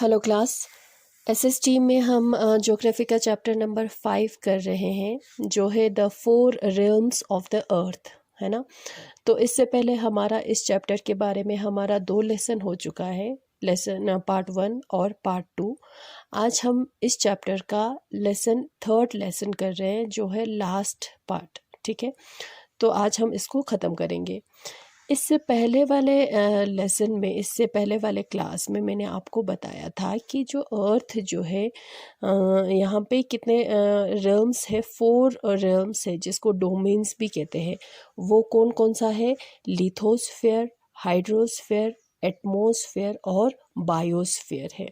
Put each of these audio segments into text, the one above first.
Hello class. SST में हम geography का चैप्टर नंबर 5 कर रहे हैं जो है द 4 रिल्म्स ऑफ द अर्थ, है ना। तो इससे पहले हमारा इस चैप्टर के बारे में हमारा 2 लेसन हो चुका है, लेसन पार्ट 1 और पार्ट 2। आज हम इस चैप्टर का थर्ड लेसन कर रहे हैं जो है लास्ट पार्ट, ठीक है। तो आज हम इसको ख़त्म करेंगे। इससे पहले वाले क्लास में मैंने आपको बताया था कि जो अर्थ जो है यहाँ पे कितने रिल्म्स है, 4 रिल्म्स है जिसको डोमेन्स भी कहते हैं। वो कौन कौन सा है? लिथोस्फेयर, हाइड्रोस्फेयर, एटमॉस्फेयर और बायोस्फेयर है,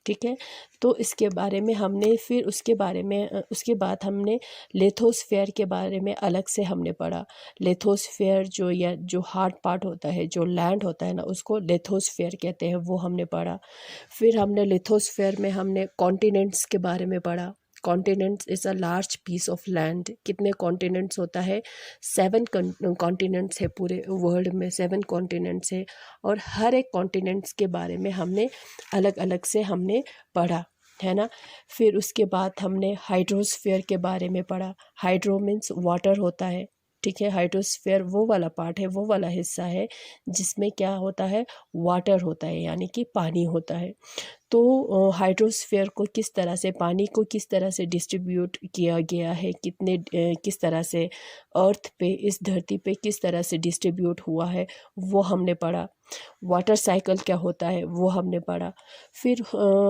ठीक है। तो इसके बारे में हमने फिर उसके बाद हमने लिथोस्फेयर के बारे में अलग से हमने पढ़ा। लिथोस्फेयर जो हार्ड पार्ट होता है, जो लैंड होता है ना, उसको लिथोस्फेयर कहते हैं, वो हमने पढ़ा। फिर हमने लिथोस्फेयर में हमने कॉन्टिनेंट्स के बारे में पढ़ा। Continents is a large piece of land. कितने कॉन्टिनेंट्स होता है? 7 कॉन्टिनेंट्स है पूरे वर्ल्ड में, 7 कॉन्टिनेंट्स है। और हर एक कॉन्टिनेंट्स के बारे में हमने अलग अलग से हमने पढ़ा, है ना। फिर उसके बाद हमने हाइड्रोस्फीयर के बारे में पढ़ा। हाइड्रो मीन्स वाटर होता है, ठीक है। हाइड्रोस्फीयर वो वाला पार्ट है, वो वाला हिस्सा है जिसमें क्या होता है? वाटर होता है, यानी कि पानी होता है। तो हाइड्रोस्फीयर को किस तरह से, पानी को किस तरह से डिस्ट्रीब्यूट किया गया है, किस तरह से अर्थ पे, इस धरती पे किस तरह से डिस्ट्रीब्यूट हुआ है, वो हमने पढ़ा। वाटर साइकिल क्या होता है, वो हमने पढ़ा। फिर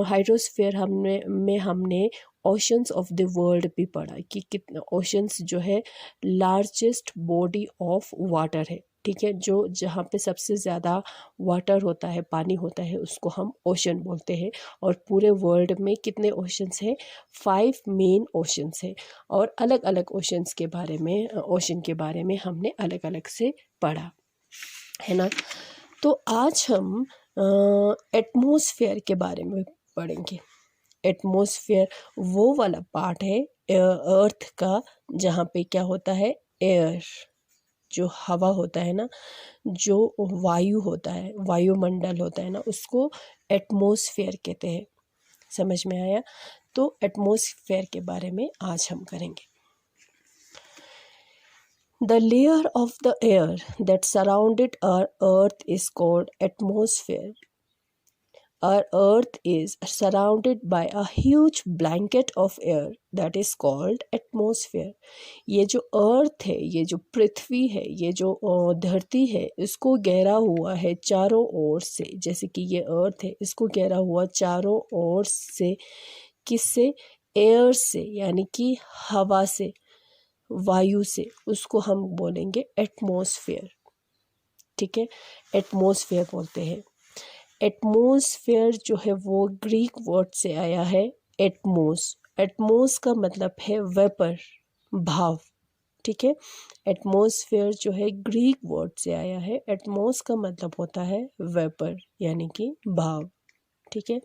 हाइड्रोस्फीयर हमने ओशंस ऑफ द वर्ल्ड भी पढ़ा कि कितना ओशंस जो है लार्जेस्ट बॉडी ऑफ वाटर है, ठीक है। जो जहाँ पे सबसे ज़्यादा वाटर होता है, पानी होता है, उसको हम ओशन बोलते हैं। और पूरे वर्ल्ड में कितने ओशंस हैं? 5 मेन ओशंस हैं। और अलग अलग ओशन के बारे में हमने अलग अलग से पढ़ा, है ना। तो आज हम एटमॉस्फेयर के बारे में पढ़ेंगे। एटमॉस्फेयर वो वाला पार्ट है अर्थ का जहाँ पे क्या होता है? एयर, जो हवा होता है ना, जो वायु होता है, वायुमंडल होता है ना, उसको एटमॉस्फेयर कहते हैं। समझ में आया? तो एटमॉस्फेयर के बारे में आज हम करेंगे। The layer of the air that surrounded our earth is called atmosphere. Our earth is surrounded by a huge blanket of air that is called atmosphere. ये जो अर्थ है, ये जो पृथ्वी है, ये जो धरती है, इसको घेरा हुआ है चारों ओर से। जैसे कि ये अर्थ है, इसको घेरा हुआ चारों ओर से, किससे? एयर से, यानी कि हवा से, वायु से। उसको हम बोलेंगे एटमॉस्फेयर, ठीक है। एटमॉस्फेयर बोलते हैं। एटमॉस्फेयर जो है वो ग्रीक वर्ड से आया है, एटमोस। एटमोस का मतलब है वेपर, भाव, ठीक है। एटमॉस्फेयर जो है ग्रीक वर्ड से आया है। एटमोस का मतलब होता है वेपर, यानी कि भाव, ठीक है।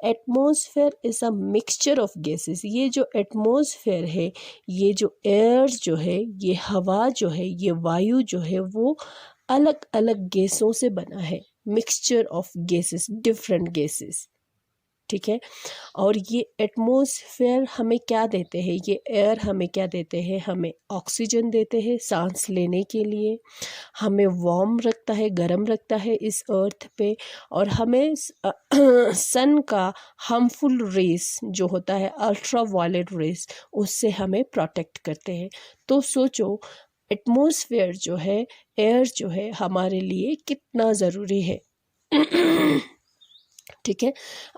Atmosphere is a mixture of gases. ये जो एटमॉस्फेयर है, ये जो एयर जो है, ये हवा जो है, ये वायु जो है, वो अलग अलग गैसों से बना है। Mixture of gases, different gases, ठीक है। और ये एटमॉस्फेयर हमें क्या देते हैं? ये एयर हमें क्या देते हैं? हमें ऑक्सीजन देते हैं सांस लेने के लिए। हमें वार्म रखता है, गर्म रखता है इस अर्थ पे। और हमें सन का हार्मफुल रेस जो होता है, अल्ट्रा वायलेट रेस, उससे हमें प्रोटेक्ट करते हैं। तो सोचो एटमॉस्फेयर जो है, एयर जो है, हमारे लिए कितना ज़रूरी है। ठीक है।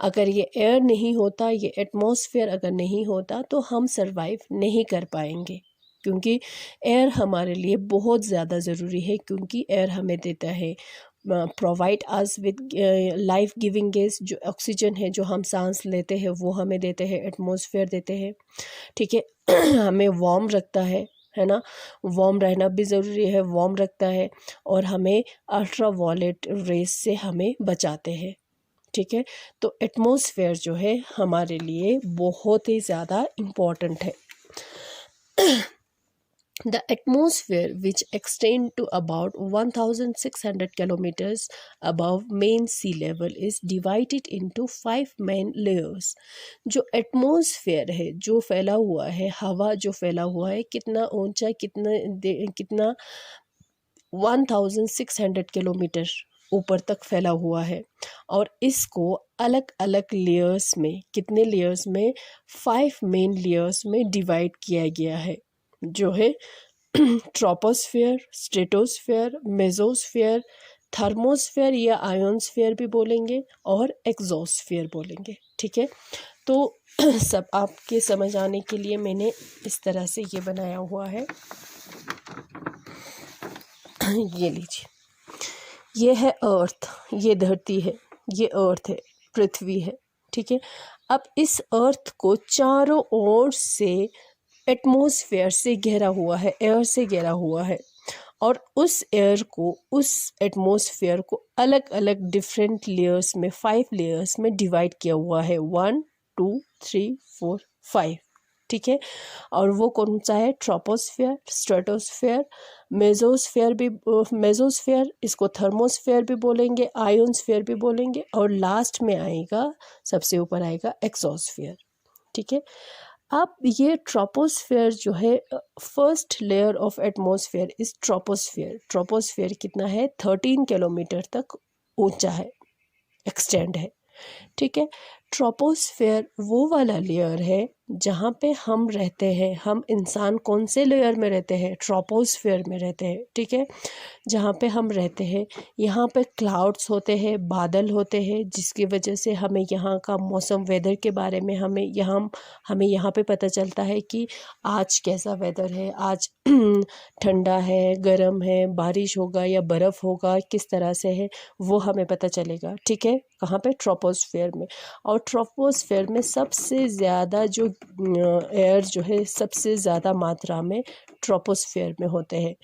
अगर ये एयर नहीं होता, ये एटमॉस्फेयर अगर नहीं होता, तो हम सरवाइव नहीं कर पाएंगे। क्योंकि एयर हमारे लिए बहुत ज़्यादा ज़रूरी है, क्योंकि एयर हमें देता है, provide us with life giving gas. जो ऑक्सीजन है, जो हम सांस लेते हैं, वो हमें देते हैं, एटमॉस्फेयर देते हैं, ठीक है। हमें वार्म रखता है ना। वार्म रहना भी ज़रूरी है, वार्म रखता है। और हमें अल्ट्रा वायलेट रेस से हमें बचाते हैं, ठीक है। तो एटमॉस्फेयर जो है हमारे लिए बहुत ही ज़्यादा इम्पोर्टेंट है। The atmosphere, which extend to about 1600 kilometers above main sea level, is divided into 5 main layers. जो एटमॉस्फेयर है, जो फैला हुआ है, हवा जो फैला हुआ है, कितना ऊंचा, कितना 1600 किलोमीटर ऊपर तक फैला हुआ है, और इसको अलग अलग लेयर्स में, कितने लेयर्स में, 5 मेन लेयर्स में डिवाइड किया गया है, जो है ट्रोपोस्फेयर, स्ट्रेटोस्फेयर, मेसोस्फेयर, थर्मोस्फेयर या आयोनस्फेयर भी बोलेंगे, और एक्सोस्फेयर बोलेंगे। ठीक है, तो सब आपके समझ आने के लिए मैंने इस तरह से ये बनाया हुआ है। ये लीजिए, ये है अर्थ, ये धरती है, ये अर्थ है, पृथ्वी है। ठीक है, अब इस अर्थ को चारों ओर से एटमॉस्फेयर से घेरा हुआ है, एयर से घेरा हुआ है, और उस एयर को, उस एटमॉस्फेयर को अलग अलग डिफरेंट लेयर्स में, 5 लेयर्स में डिवाइड किया हुआ है, 1 2 3 4 5। ठीक है, और वो कौन सा है, ट्रोपोस्फेयर, स्ट्रेटोस्फेयर, मेसोस्फेयर, इसको थर्मोस्फेयर भी बोलेंगे, आयोनस्फेयर भी बोलेंगे, और लास्ट में आएगा, सबसे ऊपर आएगा एक्सोस्फेयर। ठीक है, अब ये ट्रोपोस्फेयर जो है, फर्स्ट लेयर ऑफ एटमॉस्फेयर इस ट्रोपोस्फेयर। ट्रोपोस्फेयर कितना है, 13 किलोमीटर तक ऊंचा है, एक्सटेंड है। ठीक है, ट्रोपोस्फेयर वो वाला लेयर है जहाँ पे हम रहते हैं, हम इंसान कौन से लेयर में रहते हैं, ट्रोपोस्फेयर में रहते हैं। ठीक है, जहाँ पे हम रहते हैं, यहाँ पे क्लाउड्स होते हैं, बादल होते हैं, जिसकी वजह से हमें यहाँ का मौसम, वेदर के बारे में हमें यहाँ पे पता चलता है कि आज कैसा वेदर है, आज ठंडा है, गर्म है, बारिश होगा या बर्फ़ होगा, किस तरह से है, वो हमें पता चलेगा। ठीक है, कहाँ पे, ट्रोपोस्फेयर में। और ट्रोपोस्फेयर में सबसे ज़्यादा जो एयर जो है, सबसे ज़्यादा मात्रा में ट्रोपोस्फेयर में होते हैं।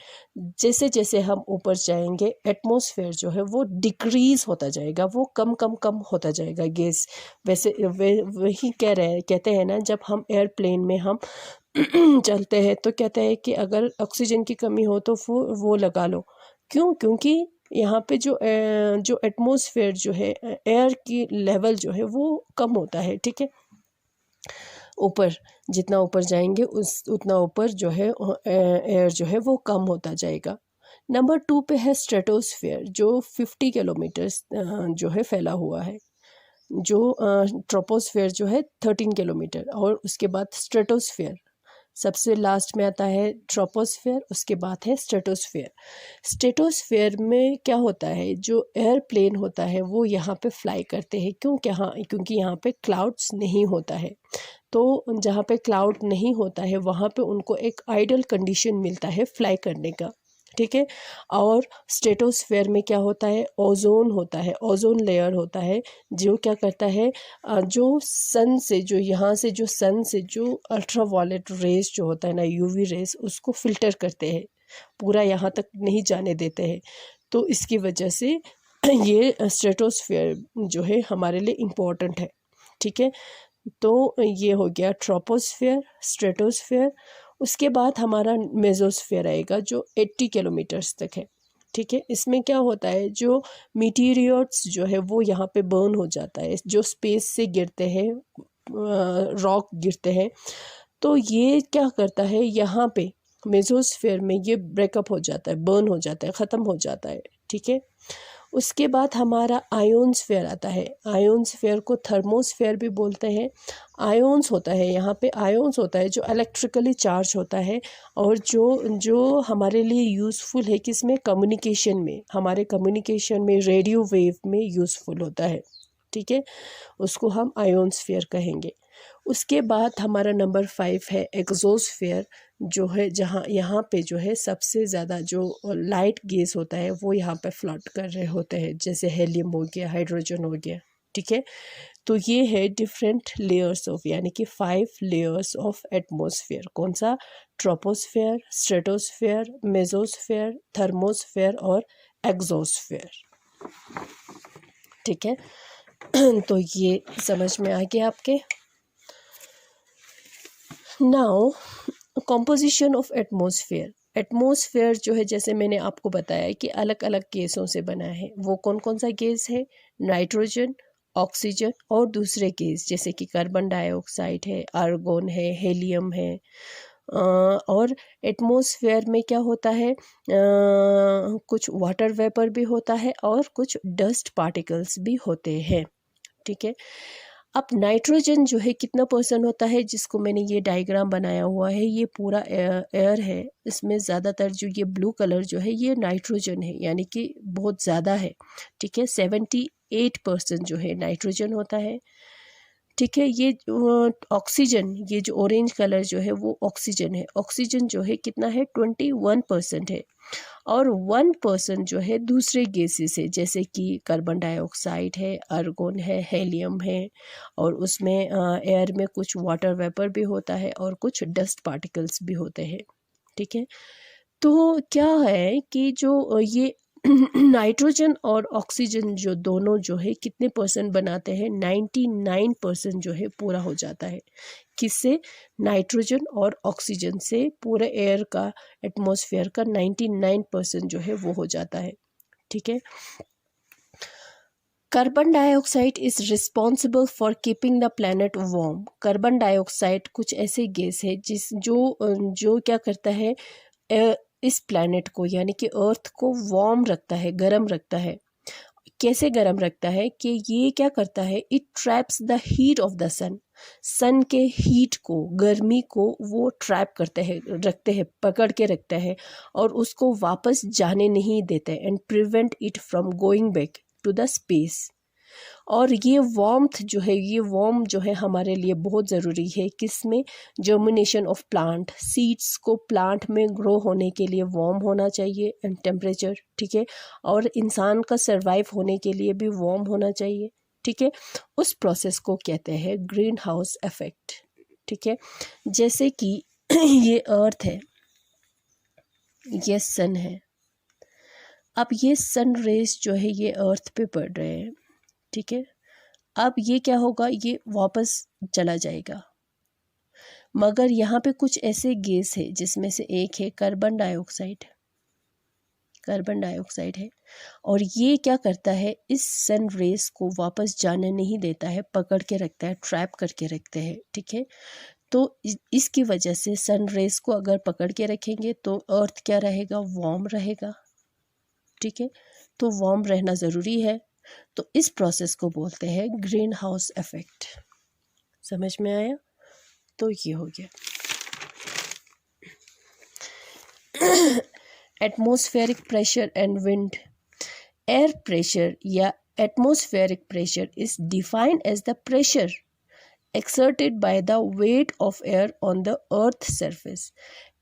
जैसे जैसे हम ऊपर जाएंगे, एटमॉस्फेयर जो है वो डिक्रीज़ होता जाएगा, वो कम कम कम होता जाएगा गैस। वैसे वही कहते हैं ना, जब हम एयरप्लेन में हम चलते हैं तो कहते हैं कि अगर ऑक्सीजन की कमी हो तो वो लगा लो। क्यों? क्योंकि यहाँ पे जो एटमॉस्फेयर जो है, एयर की लेवल जो है वो कम होता है। ठीक है, ऊपर जितना ऊपर जाएंगे उतना ऊपर जो है एयर जो है वो कम होता जाएगा। नंबर 2 पे है स्ट्रेटोस्फेयर, जो 50 किलोमीटर्स जो है फैला हुआ है। जो ट्रोपोस्फेयर जो है 13 किलोमीटर, और उसके बाद स्ट्रेटोस्फेयर, सबसे लास्ट में आता है ट्रोपोस्फेयर, उसके बाद है स्ट्रेटोस्फेयर। स्ट्रेटोस्फेयर में क्या होता है, जो एयरप्लेन होता है वो यहाँ पे फ्लाई करते हैं। क्योंकि यहाँ पे क्लाउड्स नहीं होता है, तो जहाँ पे क्लाउड नहीं होता है वहाँ पे उनको एक आइडल कंडीशन मिलता है फ्लाई करने का। ठीक है, और स्ट्रेटोस्फेयर में क्या होता है, ओजोन होता है, ओजोन लेयर होता है, जो क्या करता है, जो सन से, जो यहाँ से जो सन से जो अल्ट्रावायलेट रेस जो होता है ना, यूवी रेस, उसको फिल्टर करते हैं, पूरा यहाँ तक नहीं जाने देते हैं। तो इसकी वजह से ये स्ट्रेटोस्फेयर जो है हमारे लिए इम्पोर्टेंट है। ठीक है, तो ये हो गया ट्रोपोस्फेयर, स्ट्रेटोस्फेयर। उसके बाद हमारा मेसोस्फेयर आएगा, जो 80 किलोमीटर्स तक है। ठीक है, इसमें क्या होता है, जो मीटीरियट्स जो है वो यहाँ पे बर्न हो जाता है, जो स्पेस से गिरते हैं, रॉक गिरते हैं, तो ये क्या करता है, यहाँ पे मेसोस्फेयर में ये ब्रेकअप हो जाता है, बर्न हो जाता है, ख़त्म हो जाता है। ठीक है, उसके बाद हमारा आयोनस्फेयर आता है। आयोनस्फेयर को थर्मोस्फेयर भी बोलते हैं। आयोन्स होता है, यहाँ पे आयोन्स होता है जो इलेक्ट्रिकली चार्ज होता है, और जो हमारे लिए यूज़फुल है, किसमें, कम्युनिकेशन में, हमारे कम्युनिकेशन में, रेडियो वेव में यूज़फुल होता है। ठीक है, उसको हम आयोनस्फेयर कहेंगे। उसके बाद हमारा नंबर 5 है एक्सोस्फेयर, जो है जहाँ यहाँ पे जो है सबसे ज़्यादा जो लाइट गैस होता है वो यहाँ पे फ्लोट कर रहे होते हैं, जैसे हेलियम हो गया, हाइड्रोजन हो गया। ठीक है, तो ये है डिफरेंट लेयर्स ऑफ, यानी कि 5 लेयर्स ऑफ एटमॉस्फेयर। कौन सा, ट्रोपोस्फेयर, स्ट्रेटोस्फेयर, मेसोस्फेयर, थर्मोस्फेयर और एक्सोस्फेयर। ठीक है, तो ये समझ में आ गया आपके। Now composition of atmosphere, atmosphere जो है जैसे मैंने आपको बताया कि अलग अलग गैसों से बना है। वो कौन कौन सा गैस है? नाइट्रोजन, ऑक्सीजन और दूसरे गैस जैसे कि कार्बन डाइऑक्साइड है, आर्गोन है, हेलियम है। और एटमॉस्फेयर में क्या होता है, कुछ वाटर वेपर भी होता है और कुछ डस्ट पार्टिकल्स भी होते हैं। ठीक है। अब नाइट्रोजन जो है कितना परसेंट होता है, जिसको मैंने ये डायग्राम बनाया हुआ है, ये पूरा एयर है। इसमें ज़्यादातर जो ये ब्लू कलर जो है ये नाइट्रोजन है, यानी कि बहुत ज़्यादा है। ठीक है, 78% जो है नाइट्रोजन होता है। ठीक है, ये ऑक्सीजन, ये जो ऑरेंज कलर जो है वो ऑक्सीजन है। ऑक्सीजन जो है कितना है, 21% है। और 1% जो है दूसरे गैसेस है, जैसे कि कार्बन डाइऑक्साइड है, आर्गोन है, हेलियम है, और उसमें एयर में कुछ वाटर वेपर भी होता है और कुछ डस्ट पार्टिकल्स भी होते हैं। ठीक है, तो क्या है कि जो ये नाइट्रोजन और ऑक्सीजन जो दोनों जो है कितने परसेंट बनाते हैं, 99% जो है पूरा हो जाता है। किससे? नाइट्रोजन और ऑक्सीजन से पूरे एयर का, एटमॉस्फेयर का 99% जो है वो हो जाता है। ठीक है। Carbon dioxide is responsible for keeping the planet warm. Carbon dioxide कुछ ऐसे गैस है जो क्या करता है, इस प्लैनेट को यानी कि अर्थ को वार्म रखता है, गर्म रखता है। कैसे गर्म रखता है कि ये क्या करता है, it traps the heat of the sun. Sun के हीट को, गर्मी को वो ट्रैप करते हैं, रखते हैं, पकड़ के रखते हैं और उसको वापस जाने नहीं देते, and prevent it from going back to the space. और ये वार्मथ जो है, ये वार्म जो है हमारे लिए बहुत ज़रूरी है। किसमें? जर्मिनेशन ऑफ प्लांट, सीड्स को प्लांट में ग्रो होने के लिए वार्म होना चाहिए एंड टेम्परेचर। ठीक है, और इंसान का सरवाइव होने के लिए भी वार्म होना चाहिए। ठीक है, उस प्रोसेस को कहते हैं ग्रीन हाउस इफेक्ट। ठीक है, जैसे कि ये अर्थ है, ये सन है। अब ये सन रेज जो है ये अर्थ पे पड़ रहे हैं। ठीक है, अब ये क्या होगा, ये वापस चला जाएगा। मगर यहाँ पे कुछ ऐसे गैस है जिसमें से एक है कार्बन डाइऑक्साइड। कार्बन डाइऑक्साइड है और ये क्या करता है, इस सन रेस को वापस जाने नहीं देता है, पकड़ के रखता है, ट्रैप करके रखते हैं। ठीक है, तो इसकी वजह से सन रेस को अगर पकड़ के रखेंगे तो अर्थ क्या रहेगा, वार्म रहेगा। ठीक है, तो वार्म रहना ज़रूरी है। तो इस प्रोसेस को बोलते हैं ग्रीन हाउस इफेक्ट। समझ में आया? तो ये हो गया। Atmospheric pressure and wind. Air pressure या atmospheric pressure is defined as the pressure exerted by the weight of air on the earth surface।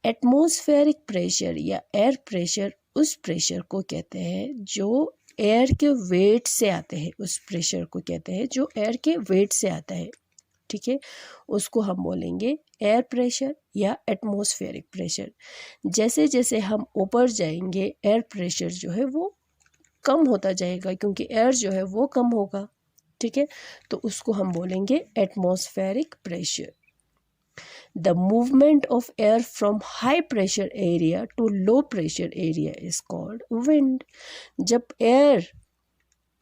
Atmospheric pressure या एयर प्रेशर उस प्रेशर को कहते हैं जो एयर के वेट से आते हैं, उस प्रेशर को कहते हैं जो एयर के वेट से आता है। ठीक है, उसको हम बोलेंगे एयर प्रेशर या एटमॉस्फेरिक प्रेशर। जैसे जैसे हम ऊपर जाएंगे एयर प्रेशर जो है वो कम होता जाएगा, क्योंकि एयर जो है वो कम होगा। ठीक है, तो उसको हम बोलेंगे atmospheric pressure. The movement of air from high pressure area to low pressure area is called wind. जब एयर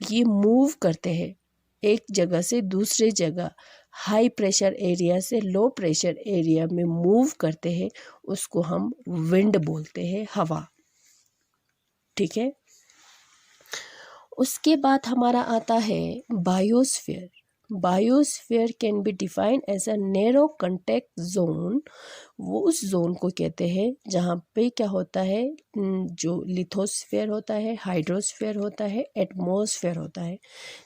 ये मूव करते हैं एक जगह से दूसरे जगह, हाई प्रेशर एरिया से लो प्रेशर एरिया में मूव करते हैं, उसको हम विंड बोलते हैं, हवा। ठीक है, उसके बाद हमारा आता है biosphere. Biosphere can be defined as a narrow contact zone. वो उस जोन को कहते हैं जहाँ पे क्या होता है, जो लिथोस्फीयर होता है, हाइड्रोस्फीयर होता है, एटमॉस्फेयर होता है,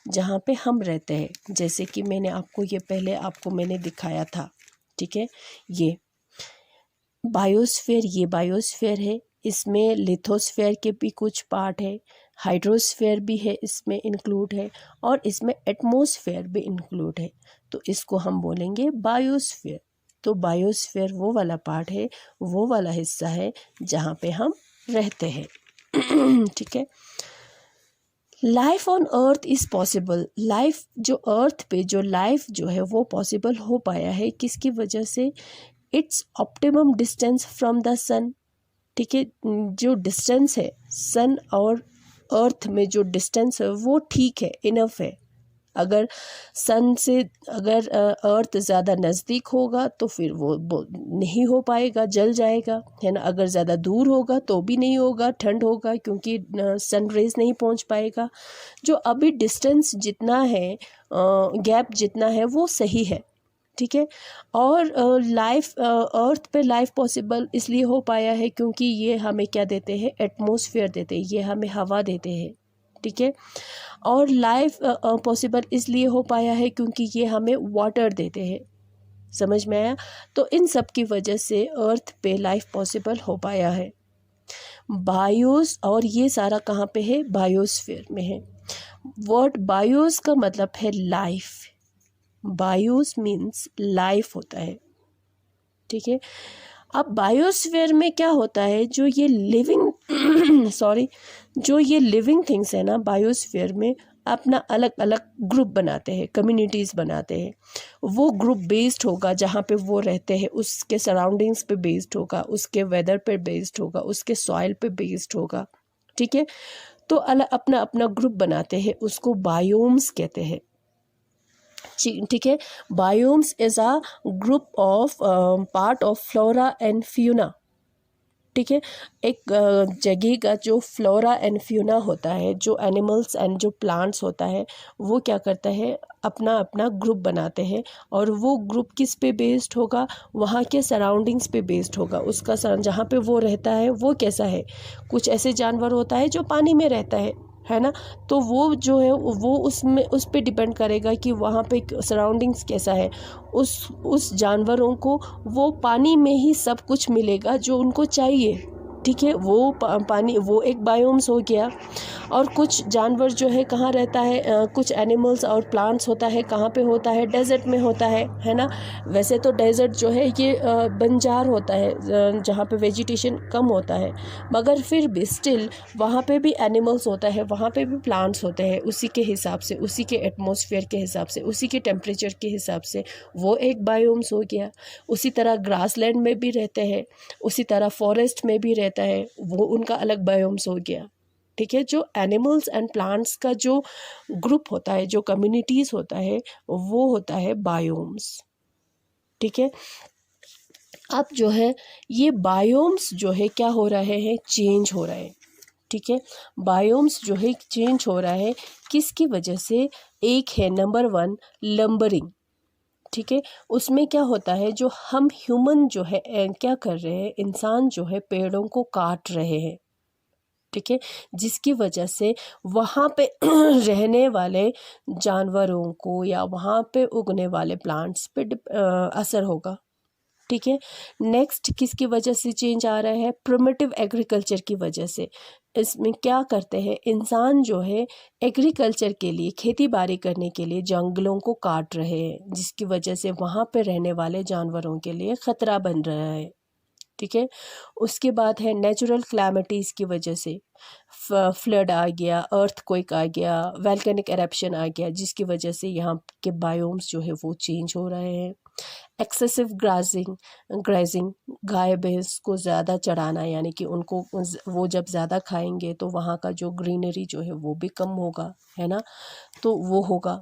जहाँ पे हम रहते हैं। जैसे कि मैंने आपको ये पहले मैंने दिखाया था। ठीक है, ये बायोस्फीयर, ये बायोस्फीयर है, इसमें लिथोस्फीयर के भी कुछ पार्ट है, हाइड्रोस्फीयर भी है, इसमें इंक्लूड है, और इसमें एटमॉस्फेयर भी इंक्लूड है। तो इसको हम बोलेंगे बायोस्फीयर। तो बायोस्फीयर वो वाला पार्ट है, वो वाला हिस्सा है जहाँ पे हम रहते हैं। ठीक है, life on earth is possible. Life जो अर्थ पे, जो लाइफ जो है वो पॉसिबल हो पाया है, किसकी वजह से? It's optimum distance from the sun, ठीक है, जो डिस्टेंस है सन और अर्थ में जो डिस्टेंस है वो ठीक है, इनफ है। अगर सन से अगर अर्थ ज़्यादा नज़दीक होगा तो फिर वो नहीं हो पाएगा, जल जाएगा, है ना। अगर ज़्यादा दूर होगा तो भी नहीं होगा, ठंड होगा क्योंकि सन रेज नहीं पहुंच पाएगा। जो अभी डिस्टेंस जितना है, गैप जितना है वो सही है, ठीक है। और लाइफ अर्थ पे लाइफ पॉसिबल इसलिए हो पाया है क्योंकि ये हमें क्या देते हैं, एटमॉस्फेयर देते हैं, ये हमें हवा देते हैं, ठीक है। और लाइफ पॉसिबल इसलिए हो पाया है क्योंकि ये हमें वाटर देते हैं, समझ में आया। तो इन सब की वजह से अर्थ पे लाइफ पॉसिबल हो पाया है। बायोस, और ये सारा कहाँ पे है, बायोस्फीयर में है। वर्ड बायोस का मतलब है लाइफ, बायोस मीन्स लाइफ होता है, ठीक है। अब बायोस्फीयर में क्या होता है, जो ये लिविंग सॉरी जो ये लिविंग थिंग्स है ना, बायोस्फीयर में अपना अलग अलग ग्रुप बनाते हैं, कम्युनिटीज़ बनाते हैं। वो ग्रुप बेस्ड होगा जहाँ पे वो रहते हैं, उसके सराउंडिंग्स पे बेस्ड होगा, उसके वेदर पे बेस्ड होगा, उसके सॉइल पे बेस्ड होगा, ठीक है। तो अलग अपना अपना ग्रुप बनाते हैं, उसको बायोम्स कहते हैं, ठीक है। Biomes is a group of part of flora and fauna, ठीक है। एक जगह का जो फ्लोरा एंड फ्यूना होता है, जो एनिमल्स एंड जो प्लांट्स होता है, वो क्या करता है, अपना अपना ग्रुप बनाते हैं। और वो ग्रुप किस पे बेस्ड होगा, वहाँ के सराउंडिंग्स पे बेस्ड होगा। उसका जहाँ पे वो रहता है वो कैसा है, कुछ ऐसे जानवर होता है जो पानी में रहता है ना। तो वो जो है वो उसमें उस पे डिपेंड करेगा कि वहाँ पे सराउंडिंग्स कैसा है। उस जानवरों को वो पानी में ही सब कुछ मिलेगा जो उनको चाहिए, ठीक है। वो पानी, वो एक बायोम्स हो गया। और कुछ जानवर जो है कहाँ रहता है, कुछ एनिमल्स और प्लांट्स होता है कहाँ पे होता है, डेजर्ट में होता है ना। वैसे तो डेजर्ट जो है ये बंजार होता है, जहाँ पे वेजिटेशन कम होता है, मगर फिर भी स्टिल वहाँ पे भी एनिमल्स होता है, वहाँ पे भी प्लांट्स होते हैं, उसी के हिसाब से, उसी के एटमॉस्फेयर के हिसाब से, उसी के टेम्परेचर के हिसाब से, वो एक बायोम्स हो गया। उसी तरह ग्रासलैंड में भी रहते हैं, उसी तरह फॉरेस्ट में भी रहता है, वो उनका अलग बायोम्स हो गया, ठीक है। जो एनिमल्स एंड प्लांट्स का जो ग्रुप होता है, जो कम्युनिटीज़ होता है, वो होता है बायोम्स, ठीक है। अब जो है ये बायोम्स जो है क्या हो रहे हैं, चेंज हो रहे हैं, ठीक है। बायोम्स जो है चेंज हो रहा है, किसकी वजह से, एक है नंबर 1 लंबरिंग, ठीक है। उसमें क्या होता है, जो हम ह्यूमन जो है क्या कर रहे हैं, इंसान जो है पेड़ों को काट रहे हैं, ठीक है। जिसकी वजह से वहाँ पे रहने वाले जानवरों को या वहाँ पे उगने वाले प्लांट्स पे असर होगा, ठीक है। नेक्स्ट किसकी वजह से चेंज आ रहा है, प्रिमिटिव एग्रीकल्चर की वजह से। इसमें क्या करते हैं, इंसान जो है एग्रीकल्चर के लिए, खेती बाड़ी करने के लिए जंगलों को काट रहे हैं, जिसकी वजह से वहाँ पे रहने वाले जानवरों के लिए ख़तरा बन रहा है, ठीक है। उसके बाद है नेचुरल क्लैमिटीज़ की वजह से, फ्लड आ गया, अर्थक्वेक आ गया, वैल्केनिक एरप्शन आ गया, जिसकी वजह से यहाँ के बायोम्स जो है वो चेंज हो रहे हैं। एक्सेसिव ग्राजिंग, गाय भैंस को ज़्यादा चढ़ाना, यानी कि उनको वो जब ज़्यादा खाएंगे तो वहाँ का जो ग्रीनरी जो है वो भी कम होगा, है ना। तो वो होगा।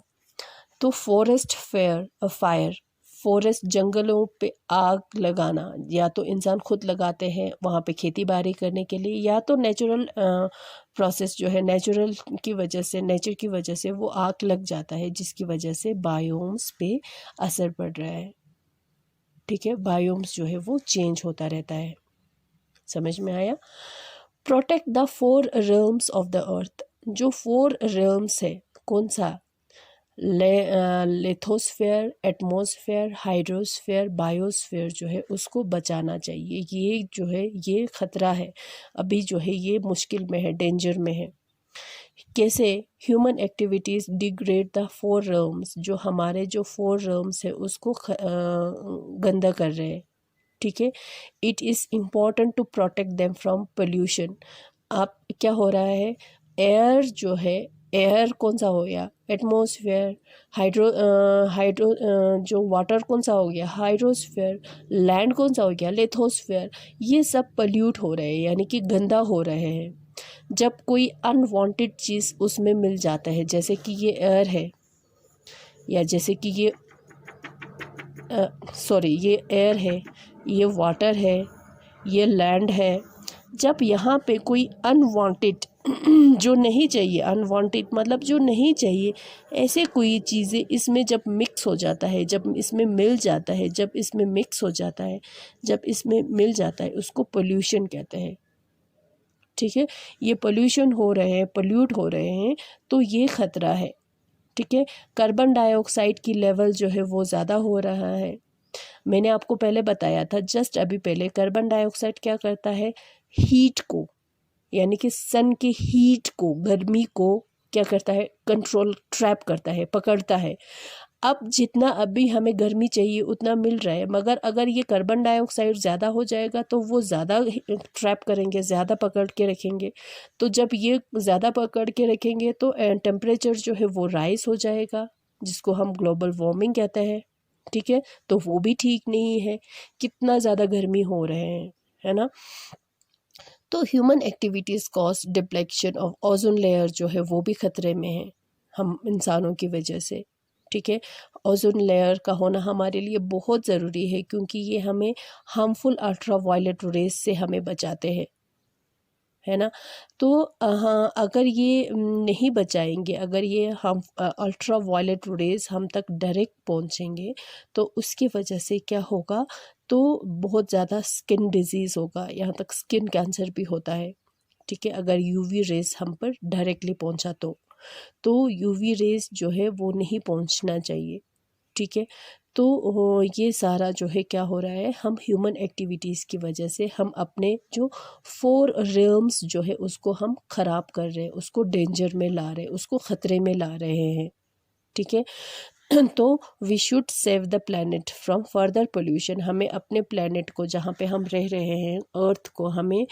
तो फॉरेस्ट फायर, फॉरेस्ट जंगलों पे आग लगाना, या तो इंसान खुद लगाते हैं वहाँ पे खेती बाड़ी करने के लिए, या तो नेचुरल प्रोसेस जो है, नेचुरल की वजह से, नेचर की वजह से वो आग लग जाता है, जिसकी वजह से बायोम्स पे असर पड़ रहा है, ठीक है। बायोम्स जो है वो चेंज होता रहता है, समझ में आया। Protect the 4 realms of the earth, जो 4 realms है, कौन सा, लिथोस्फेयर, एटमॉस्फेयर, हाइड्रोस्फेयर, बायोस्फेयर जो है उसको बचाना चाहिए। ये जो है ये ख़तरा है, अभी जो है ये मुश्किल में है, डेंजर में है। कैसे, human activities degrade the 4 realms, जो हमारे जो 4 realms है उसको गंदा कर रहे हैं, ठीक है। It is important to protect them from pollution. आप क्या हो रहा है, एयर जो है एयर कौन सा हो गया, एटमॉस्फेयर। हाइड्रो जो वाटर कौन सा हो गया, हाइड्रोस्फेयर। लैंड कौन सा हो गया, लिथोस्फेयर। ये सब पल्यूट हो रहे हैं, यानी कि गंदा हो रहे हैं जब कोई अनवांटेड चीज़ उसमें मिल जाता है, जैसे कि ये एयर है, या जैसे कि ये ये एयर है, ये वाटर है, ये लैंड है। जब यहाँ पे कोई अनवांटेड जो नहीं चाहिए, अनवांटेड मतलब जो नहीं चाहिए, ऐसे कोई चीज़ें इसमें जब मिक्स हो जाता है, जब इसमें मिल जाता है, जब इसमें मिक्स हो जाता है, जब इसमें मिल जाता है, उसको पोल्यूशन कहते हैं। ठीक है, ये पोल्यूशन हो रहे हैं, पोल्यूट हो रहे हैं, तो ये ख़तरा है। ठीक है, कार्बन डाइऑक्साइड की लेवल जो है वो ज़्यादा हो रहा है। मैंने आपको पहले बताया था, जस्ट अभी पहले, कार्बन डाइऑक्साइड क्या करता है, हीट को, यानी कि सन की हीट को, गर्मी को क्या करता है, कंट्रोल, ट्रैप करता है, पकड़ता है। अब जितना अभी हमें गर्मी चाहिए उतना मिल रहा है, मगर अगर ये कार्बन डाइऑक्साइड ज़्यादा हो जाएगा तो वो ज़्यादा ट्रैप करेंगे, ज़्यादा पकड़ के रखेंगे। तो जब ये ज़्यादा पकड़ के रखेंगे तो टेम्परेचर जो है वो राइज हो जाएगा, जिसको हम ग्लोबल वार्मिंग कहते हैं। ठीक है, तो वो भी ठीक नहीं है, कितना ज़्यादा गर्मी हो रहे हैं, है ना। तो human activities cause deflection of ozone layer जो है वो भी ख़तरे में है, हम इंसानों की वजह से। ठीक है, ओजोन लेयर का होना हमारे लिए बहुत ज़रूरी है, क्योंकि ये हमें हार्मफुल अल्ट्रा वायलेट रेज से हमें बचाते हैं, है ना। तो हाँ, अगर ये नहीं बचाएंगे, अगर ये हम अल्ट्रा वायलेट रेज हम तक डायरेक्ट पहुँचेंगे, तो उसकी वजह से क्या होगा, तो बहुत ज़्यादा स्किन डिजीज़ होगा, यहाँ तक स्किन कैंसर भी होता है। ठीक है, अगर यूवी रेज हम पर डायरेक्टली पहुँचा तो यूवी रेज जो है वो नहीं पहुँचना चाहिए। ठीक है, तो ये सारा जो है क्या हो रहा है, हम ह्यूमन एक्टिविटीज़ की वजह से हम अपने जो 4 रिल्म्स जो है उसको हम ख़राब कर रहे हैं, उसको डेंजर में ला रहे हैं, उसको ख़तरे में ला रहे हैं। ठीक है, तो we should save the planet from further pollution. हमें अपने प्लैनेट को, जहाँ पे हम रह रहे हैं, अर्थ को हमें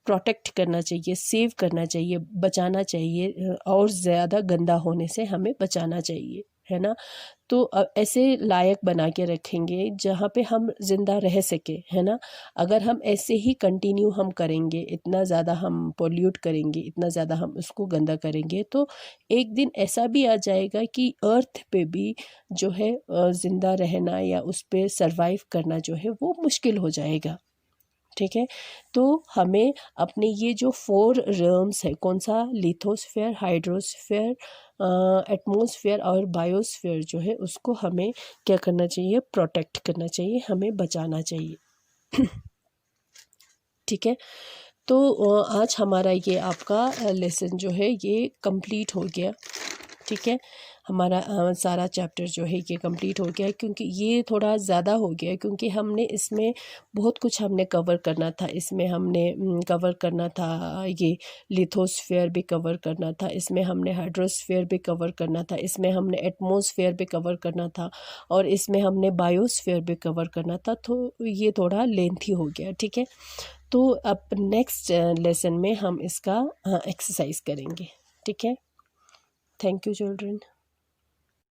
प्रोटेक्ट करना चाहिए, सेव करना चाहिए, बचाना चाहिए, और ज़्यादा गंदा होने से हमें बचाना चाहिए, है ना। तो ऐसे लायक बना के रखेंगे जहाँ पे हम ज़िंदा रह सके, है ना। अगर हम ऐसे ही कंटिन्यू हम करेंगे, इतना ज़्यादा हम पोल्यूट करेंगे, इतना ज़्यादा हम उसको गंदा करेंगे, तो एक दिन ऐसा भी आ जाएगा कि अर्थ पे भी जो है ज़िंदा रहना या उस पे सरवाइव करना जो है वो मुश्किल हो जाएगा। ठीक है, तो हमें अपने ये जो 4 रिल्म्स है, कौन सा, लिथोस्फेयर, हाइड्रोस्फेयर, एटमॉस्फेयर और बायोस्फेयर जो है, उसको हमें क्या करना चाहिए, प्रोटेक्ट करना चाहिए, हमें बचाना चाहिए। ठीक है, तो आज हमारा ये आपका लेसन जो है ये कंप्लीट हो गया। ठीक है, हमारा सारा चैप्टर जो है ये कंप्लीट हो गया है, क्योंकि ये थोड़ा ज़्यादा हो गया है, क्योंकि हमने इसमें बहुत कुछ हमने कवर करना था। इसमें हमने कवर करना था, ये लिथोस्फेयर भी कवर करना था, इसमें हमने हाइड्रोस्फेयर भी कवर करना था, इसमें हमने एटमॉस्फेयर भी कवर करना था, और इसमें हमने बायोस्फेयर भी कवर करना था। तो ये थोड़ा लेंथी हो गया। ठीक है, तो अब नेक्स्ट लेसन में हम इसका एक्सरसाइज करेंगे। ठीक है, थैंक यू चिल्ड्रन।